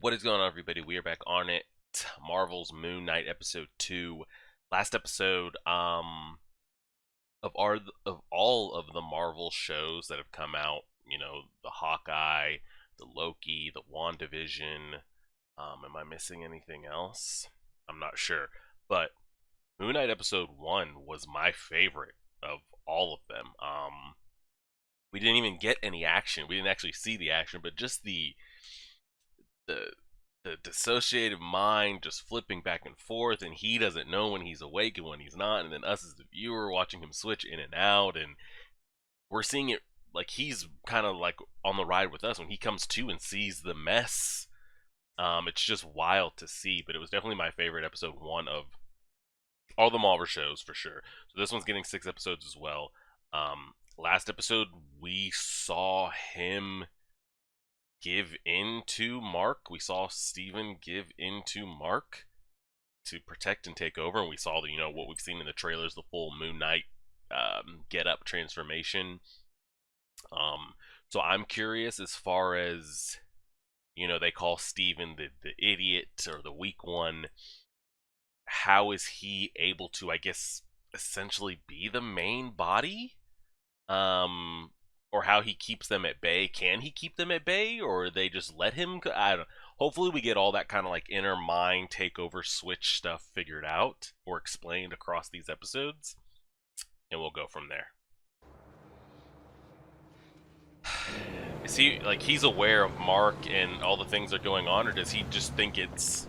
What is going on, everybody? We are back on it. Marvel's Moon Knight episode 2. Last episode of all of the Marvel shows that have come out, the Hawkeye, the Loki, the WandaVision. Am I missing anything else? I'm not sure. But Moon Knight episode 1 was my favorite of all of them. We didn't even get any action. We didn't actually see the action, but just the the dissociative mind just flipping back and forth, and he doesn't know when he's awake and when he's not, and then us as the viewer watching him switch in and out, and we're seeing it like he's kind of like on the ride with us when he comes to and sees the mess. It's just wild to see, but it was definitely my favorite episode 1 of all the Marvel shows for sure. So this one's getting 6 episodes as well. Last episode we saw him give in to Mark. We saw Steven give in to Mark to protect and take over, and we saw the what we've seen in the trailers, the full Moon Knight get up transformation. So I'm curious as far as they call Steven the idiot or the weak one. How is he able to, I guess, essentially be the main body? Or how he keeps them at bay. Can he keep them at bay, or they just let him? I don't know. Hopefully we get all that kind of like inner mind takeover switch stuff figured out or explained across these episodes, and we'll go from there. Is he like he's aware of Mark and all the things that are going on, or does he just think it's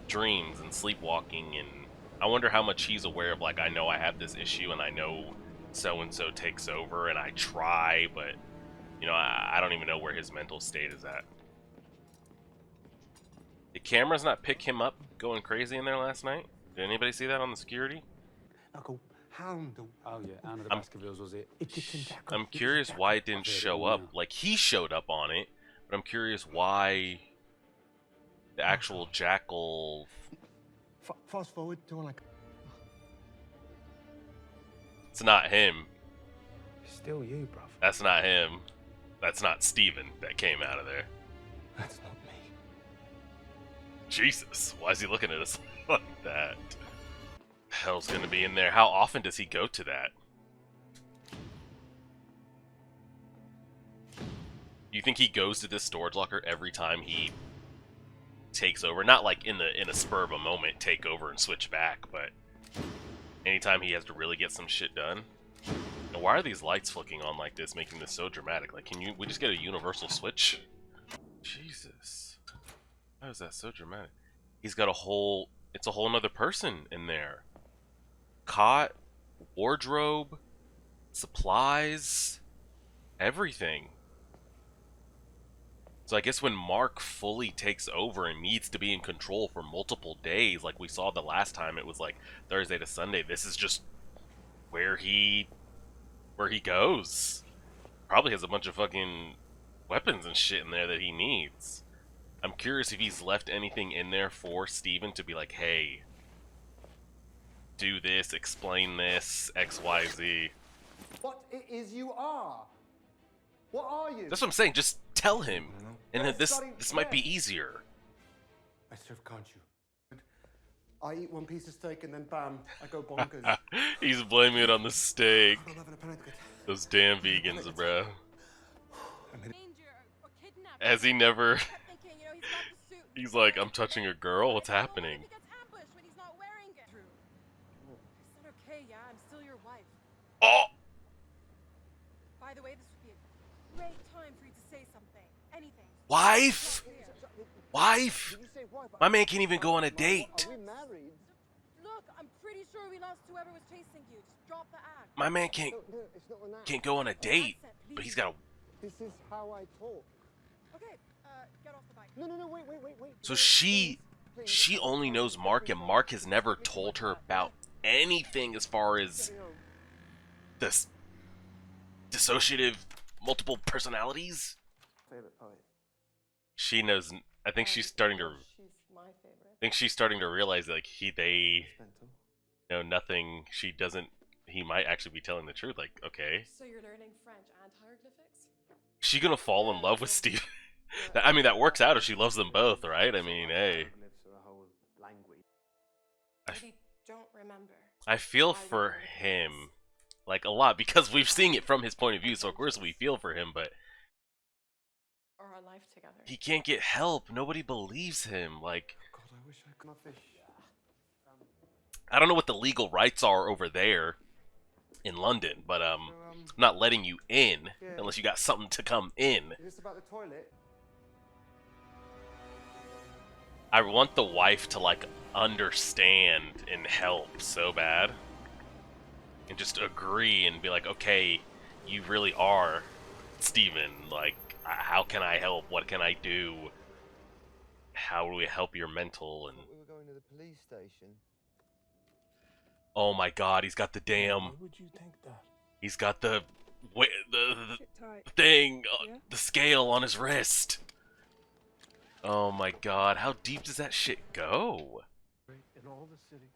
dreams and sleepwalking? And I wonder how much he's aware of, like, I know I have this issue and I know so-and-so takes over and I try, but I don't even know where his mental state is at. Did cameras not pick him up going crazy in there last night? Did anybody see that on the security? Oh yeah, Anna the Baskervilles was it. I'm curious why it didn't show up. Like, he showed up on it, but I'm curious why the actual Jackal... Fast forward to like... It's not him. Still you, bruv. That's not him. That's not Steven that came out of there. That's not me. Jesus, why is he looking at us like that? Hell's gonna be in there. How often does he go to that? You think he goes to this storage locker every time he takes over? Not like in a spur of a moment take over and switch back, but anytime he has to really get some shit done. Now, why are these lights flicking on like this, making this so dramatic? Like, we just get a universal switch? Jesus. How is that so dramatic? He's got it's a whole nother person in there. Cot, wardrobe, supplies, everything. So I guess when Mark fully takes over and needs to be in control for multiple days, like we saw the last time, it was like Thursday to Sunday, this is just where he goes. Probably has a bunch of fucking weapons and shit in there that he needs. I'm curious if he's left anything in there for Steven to be like, hey, do this, explain this, X, Y, Z. What it is you are? What are you? That's what I'm saying, just tell him. And then this might be easier. I serve can't you? I eat one piece of steak and then bam, I go bonkers. He's blaming it on the steak. Those damn vegans, bro. Has he never... He's like, I'm touching a girl? What's happening? Oh! By the way, this would be a great time for you to say something. Anything. Wife? Wife? My man can't even go on a date. Look, I'm pretty sure we lost whoever was chasing you. Just drop the act. My man can't go on a date, but he's got a... This is how I talk. Okay, get off the bike. No, wait. So she only knows Mark, and Mark has never told her about anything as far as this dissociative multiple personalities. Favorite poet. She knows. I think she's starting to. She's my favorite. I think she's starting to realize that, like, they know nothing. She doesn't. He might actually be telling the truth. Like, okay. So you're learning French and hieroglyphics? Is she gonna fall in love with Steve? I mean, that works out if she loves them both, right? I mean, hey. I, But you don't remember. I feel Why we for were kids. him, like, a lot, because we've seen it from his point of view, so of course we feel for him, but Or our life together. he can't get help. Nobody believes him. Like, God, I wish I could. My fish. I don't know what the legal rights are over there in London, but I'm not letting you in unless you got something to come in. Is this about the toilet? I want the wife to, like, understand and help so bad. And just agree and be like, okay, you really are Steven. Like, how can I help? What can I do? How do we help your mental? And We were going to the police station. oh my god, he's got the damn... Why would you think that? He's got the Sit tight. thing, Yeah? the scale on his wrist. Oh my god, how deep does that shit go? In all the city.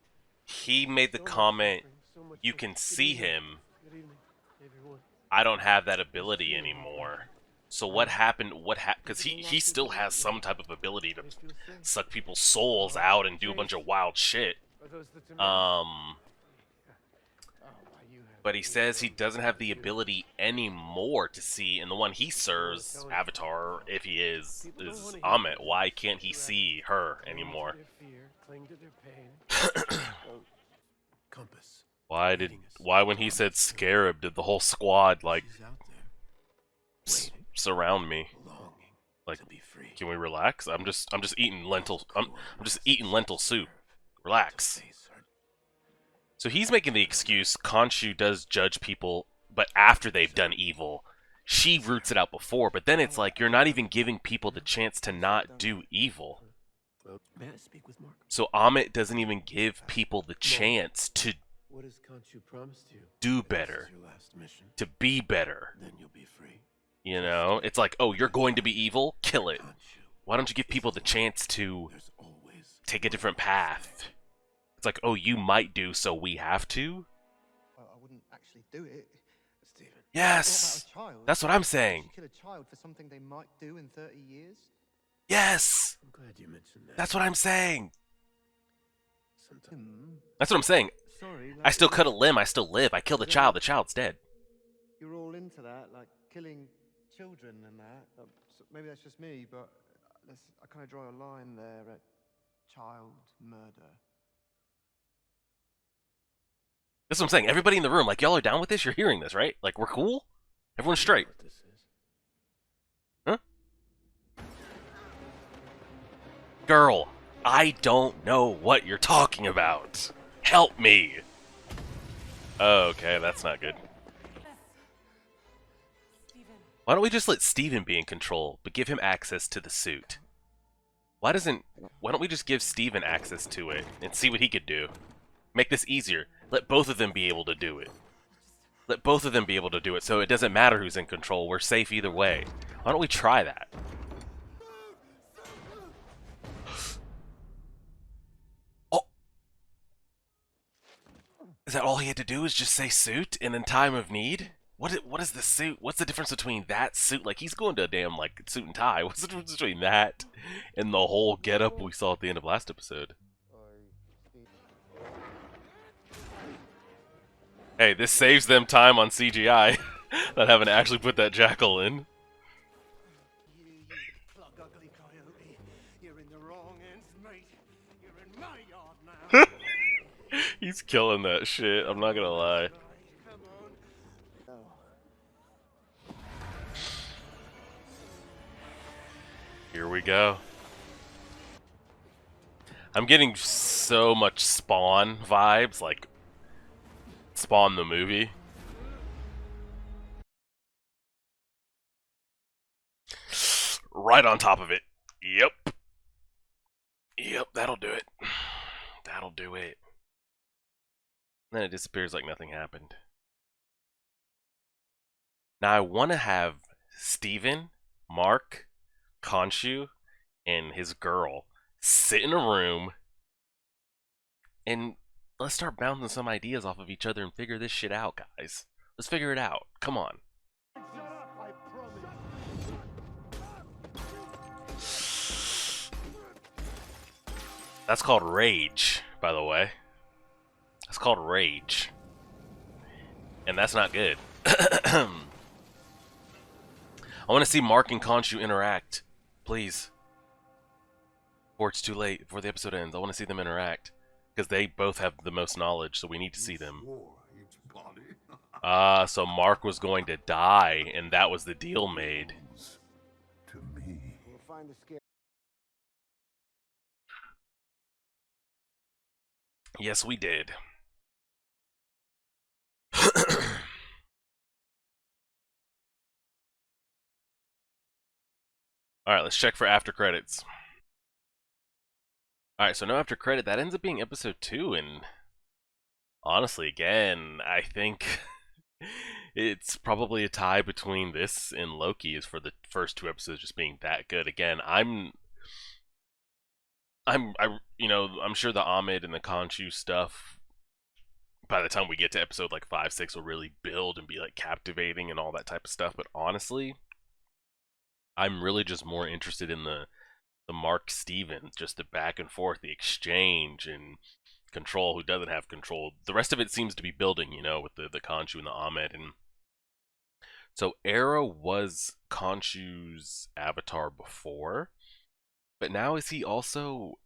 He made the So much comment, suffering, so much you pain. can Good see evening. him. Good evening, everyone. I don't have that ability anymore. So what happened? Because he still has some type of ability to Makes you feel safe. suck people's souls out and do a bunch of wild shit. Are those the tomatoes? Um, Oh, why you have but he says he doesn't have the ability anymore to see, and the one he serves, Avatar, if he is Amit. Why can't he see her anymore? Their fear, cling to their pain. Compass. Why when he said scarab did the whole squad like She's out there, surround me? longing Like, to be free. can we relax? I'm just eating lentil. I'm just eating lentil soup. Relax. So he's making the excuse Khonshu does judge people, but after they've done evil. She roots it out before, but then it's like you're not even giving people the chance to not do evil. Well, may I speak with Mark? So Amit doesn't even give people the chance to What has Khonshu promised you? do This better, is your last mission. to be better. Then you'll be free. You know? It's like, oh, you're going to be evil? Kill it. Khonshu, Why don't you give people the chance to there's always take a different path? It's like, oh, you might do, so we have to? I wouldn't actually do it. Stephen. Yes! What about a child? That's what I'm saying. Would you kill a child for something they might do in 30 years? Yes! I'm glad you mentioned that. That's what I'm saying. Sometimes. That's what I'm saying. Sorry. I still cut a limb, I still live. I killed a child, the child's dead. You're all into that, like killing children and that. So maybe that's just me, but I kind of draw a line there at child murder. That's what I'm saying. Everybody in the room, like, y'all are down with this? You're hearing this, right? Like, we're cool? Everyone's straight. What this is. Huh? Girl, I don't know what you're talking about. Help me. Okay, that's not good. Steven. Why don't we just let Steven be in control, but give him access to the suit? Why don't we just give Steven access to it and see what he could do? Make this easier. Let both of them be able to do it. Let both of them be able to do it so it doesn't matter who's in control. We're safe either way. Why don't we try that? Oh! Is that all he had to do is just say suit and in time of need? What is the suit? What's the difference between that suit? Like, he's going to a damn, like, suit and tie. What's the difference between that and the whole getup we saw at the end of last episode? Hey, this saves them time on CGI. Not having to actually put that jackal in. You plug ugly coyote. You're in the wrong ends, mate. You're in my yard now. He's killing that shit, I'm not gonna lie. Come on. Here we go. I'm getting so much Spawn vibes, like Spawn the movie. Right on top of it. Yep. Yep, that'll do it. That'll do it. Then it disappears like nothing happened. Now I want to have Steven, Mark, Khonshu, and his girl sit in a room and let's start bouncing some ideas off of each other and figure this shit out, guys. Let's figure it out. Come on. Shut up, I promise. That's called rage, by the way. That's called rage. And that's not good. I want to see Mark and Khonshu interact. Please. Before it's too late, before the episode ends, I want to see them interact. Because they both have the most knowledge, so we need to see them. So Mark was going to die, and that was the deal made. To me. We'll find the scare. Yes, we did. Alright, let's check for after credits. Alright, so no after credit. That ends up being episode 2, and honestly, again, I think it's probably a tie between this and Loki is for the first 2 episodes just being that good. Again, I'm sure the Ahmed and the Khonshu stuff, by the time we get to episode like 5, 6, will really build and be like captivating and all that type of stuff. But honestly, I'm really just more interested in the Mark Steven, just the back and forth, the exchange, and control, who doesn't have control. The rest of it seems to be building, with the Khonshu and the Ahmed. And so Arrow was Khonshu's avatar before, but now is he also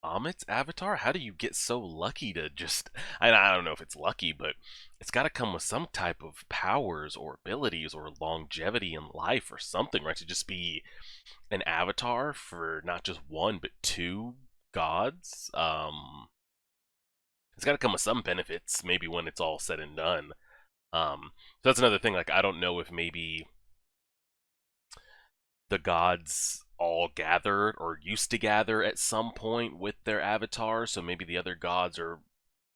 Ahmed's avatar? How do you get so lucky to just... I don't know if it's lucky, but it's got to come with some type of powers or abilities or longevity in life or something, right? To just be an avatar for not just one, but 2 gods. It's got to come with some benefits, maybe when it's all said and done. So that's another thing, like, I don't know if maybe the gods all gathered or used to gather at some point with their avatars, so maybe the other gods are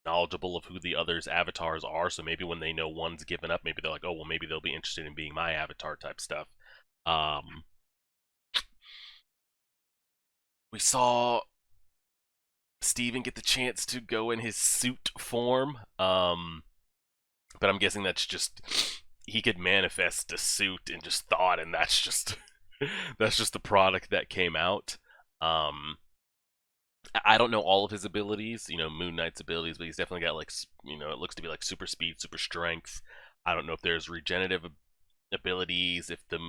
knowledgeable of who the other's avatars are, so maybe when they know one's given up, maybe they're like, oh, well, maybe they'll be interested in being my avatar type stuff. We saw Steven get the chance to go in his suit form, but I'm guessing that's just, he could manifest a suit in just thought, and that's just that's just the product that came out. I don't know all of his abilities, Moon Knight's abilities, but he's definitely got, like, it looks to be like super speed, super strength. I don't know if there's regenerative abilities, if the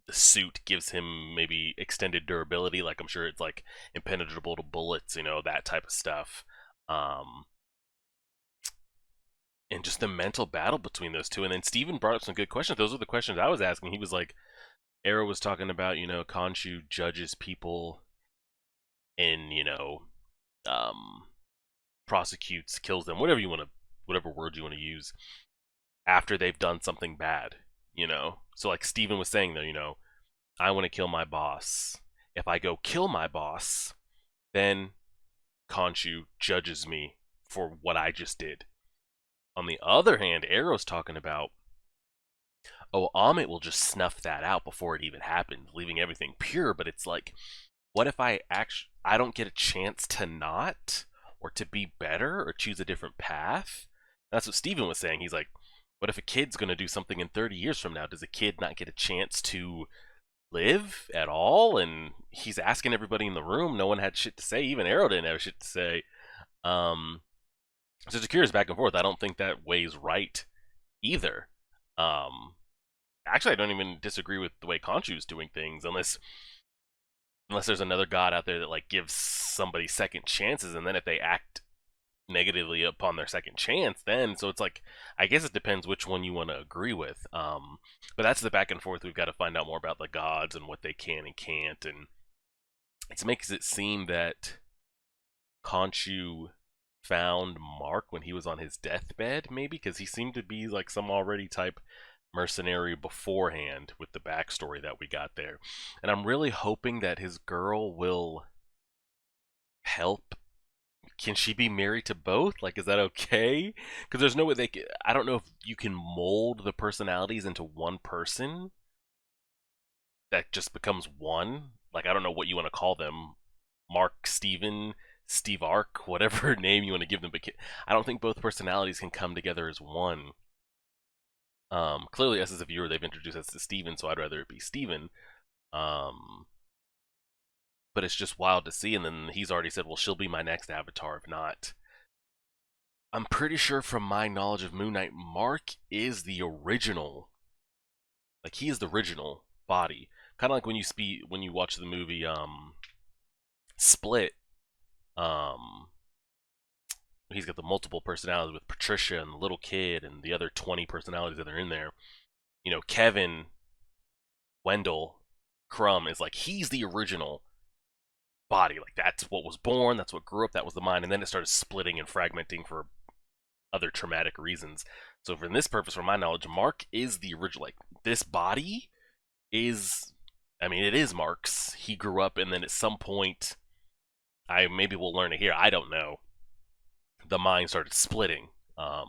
suit gives him maybe extended durability, like I'm sure it's like impenetrable to bullets, that type of stuff. And just the mental battle between those two. And then Steven brought up some good questions. Those are the questions I was asking. He was like, Arrow was talking about, Khonshu judges people and, prosecutes, kills them, whatever word you want to use, after they've done something bad, So like Steven was saying though, I want to kill my boss. If I go kill my boss, then Khonshu judges me for what I just did. On the other hand, Arrow's talking about, oh, Amit will just snuff that out before it even happens, leaving everything pure. But it's like, what if I don't get a chance to not, or to be better, or choose a different path? That's what Steven was saying. He's like, what if a kid's going to do something in 30 years from now? Does a kid not get a chance to live at all? And he's asking everybody in the room. No one had shit to say. Even Arrow didn't have shit to say. So it's a curious back and forth. I don't think that weighs right either. Actually, I don't even disagree with the way Khonshu's doing things, unless there's another god out there that like gives somebody second chances, and then if they act negatively upon their second chance, then so it's like, I guess it depends which one you want to agree with. But that's the back and forth. We've got to find out more about the gods and what they can and can't, and it makes it seem that Khonshu found Mark when he was on his deathbed, maybe, because he seemed to be like some already type mercenary beforehand with the backstory that we got there. And I'm really hoping that his girl will help. Can she be married to both? Like, is that okay? Because there's no way I don't know if you can mold the personalities into one person that just becomes one. Like, I don't know what you want to call them. Mark Steven, Steve Ark, whatever name you want to give them, but I don't think both personalities can come together as one. Clearly, us as a viewer, they've introduced us to Steven, so I'd rather it be Steven. but it's just wild to see. And then he's already said, well, she'll be my next avatar if not. I'm pretty sure from my knowledge of Moon Knight, Mark is the original. Like, he is the original body. Kind of like when you watch the movie Split. He's got the multiple personalities with Patricia and the little kid and the other 20 personalities that are in there. You know, Kevin Wendell Crumb is like, he's the original body. Like, that's what was born, that's what grew up, that was the mind, and then it started splitting and fragmenting for other traumatic reasons. So for this purpose, from my knowledge, Mark is the original. Like, this body is, I mean, it is Mark's. He grew up, and then at some point, maybe we'll learn it here, I don't know, the mind started splitting. Got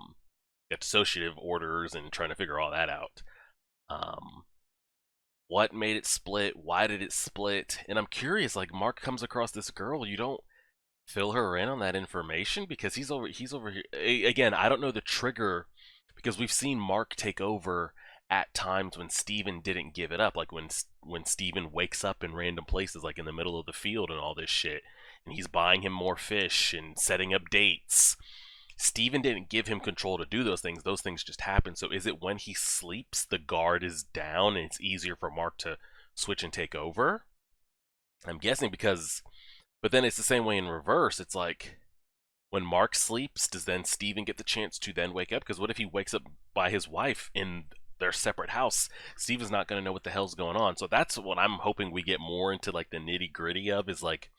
dissociative orders and trying to figure all that out. What made it split? Why did it split? And I'm curious, like, Mark comes across this girl, you don't fill her in on that information, because he's over here. Again, I don't know the trigger, because we've seen Mark take over at times when Steven didn't give it up, like when Steven wakes up in random places, like in the middle of the field and all this shit, and he's buying him more fish and setting up dates. Steven didn't give him control to do those things just happen. So is it when he sleeps, the guard is down and it's easier for Mark to switch and take over? I'm guessing because, but then it's the same way in reverse. It's like, when Mark sleeps, does then Steven get the chance to then wake up? Because what if he wakes up by his wife in their separate house? Steven's not going to know what the hell's going on. So that's what I'm hoping we get more into, like, the nitty gritty of, is like,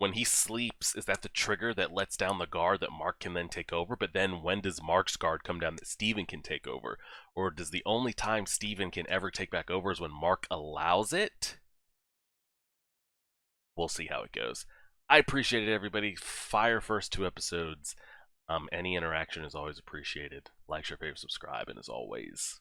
when he sleeps, is that the trigger that lets down the guard that Mark can then take over? But then when does Mark's guard come down that Steven can take over? Or does the only time Steven can ever take back over is when Mark allows it? We'll see how it goes. I appreciate it, everybody. Fire first 2 episodes. Any interaction is always appreciated. Like, share, favorite, subscribe, and as always,